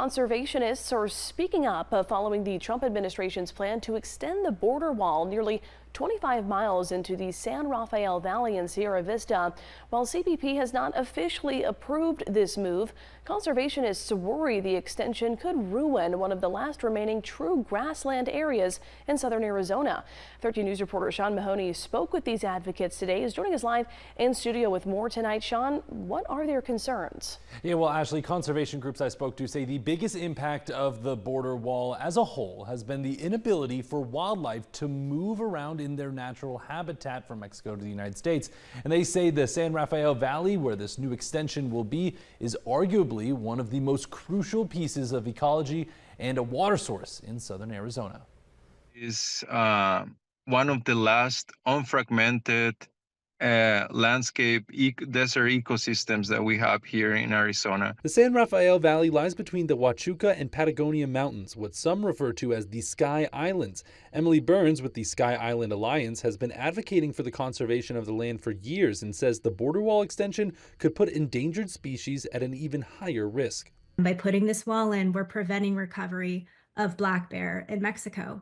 Conservationists are speaking up following the Trump administration's plan to extend the border wall nearly 25 miles into the San Rafael Valley in Sierra Vista. While CBP has not officially approved this move, conservationists worry the extension could ruin one of the last remaining true grassland areas in southern Arizona. 13 News reporter Sean Mahoney spoke with these advocates today. He's joining us live in studio with more tonight. Sean, what are their concerns? Yeah, well, Ashley, conservation groups I spoke to say the biggest impact of the border wall as a whole has been the inability for wildlife to move around in their natural habitat from Mexico to the United States. And they say the San Rafael Valley, where this new extension will be, is arguably one of the most crucial pieces of ecology and a water source in southern Arizona. Is one of the last unfragmented landscape desert ecosystems that we have here in Arizona. The San Rafael Valley lies between the Huachuca and Patagonia Mountains, what some refer to as the Sky Islands. Emily Burns with the Sky Island Alliance has been advocating for the conservation of the land for years and says the border wall extension could put endangered species at an even higher risk. By putting this wall in, we're preventing recovery of black bear in Mexico.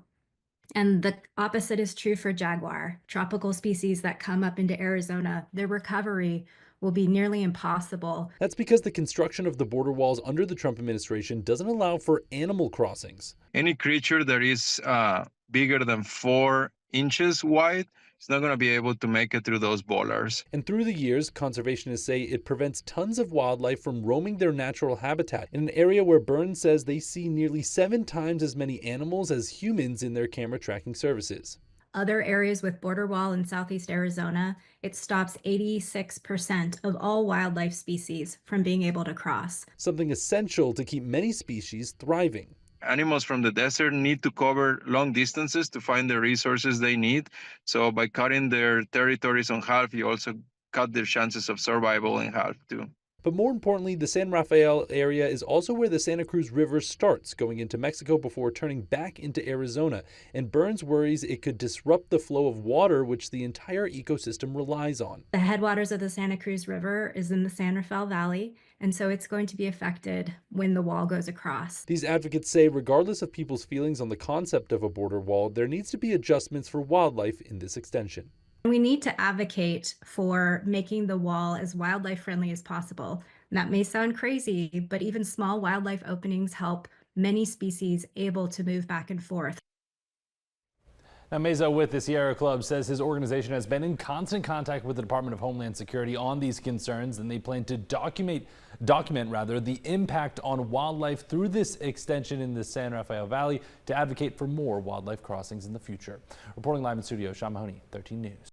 And the opposite is true for jaguar, tropical species that come up into Arizona. Their recovery will be nearly impossible. That's because the construction of the border walls under the Trump administration doesn't allow for animal crossings. Any creature that is bigger than 4 inches wide is not going to be able to make it through those bollards. And through the years, conservationists say it prevents tons of wildlife from roaming their natural habitat in an area where Burns says they see nearly 7 times as many animals as humans in their camera tracking services. Other areas with border wall in southeast Arizona, it stops 86% of all wildlife species from being able to cross. Something essential to keep many species thriving. Animals from the desert need to cover long distances to find the resources they need. So by cutting their territories in half, you also cut their chances of survival in half too. But more importantly, the San Rafael area is also where the Santa Cruz River starts, going into Mexico before turning back into Arizona. And Burns worries it could disrupt the flow of water, which the entire ecosystem relies on. The headwaters of the Santa Cruz River is in the San Rafael Valley, and so it's going to be affected when the wall goes across. These advocates say regardless of people's feelings on the concept of a border wall, there needs to be adjustments for wildlife in this extension. We need to advocate for making the wall as wildlife friendly as possible. And that may sound crazy, but even small wildlife openings help many species able to move back and forth. Now, Meza with the Sierra Club says his organization has been in constant contact with the Department of Homeland Security on these concerns, and they plan to document the impact on wildlife through this extension in the San Rafael Valley to advocate for more wildlife crossings in the future. Reporting live in studio, Sean Mahoney, 13 News.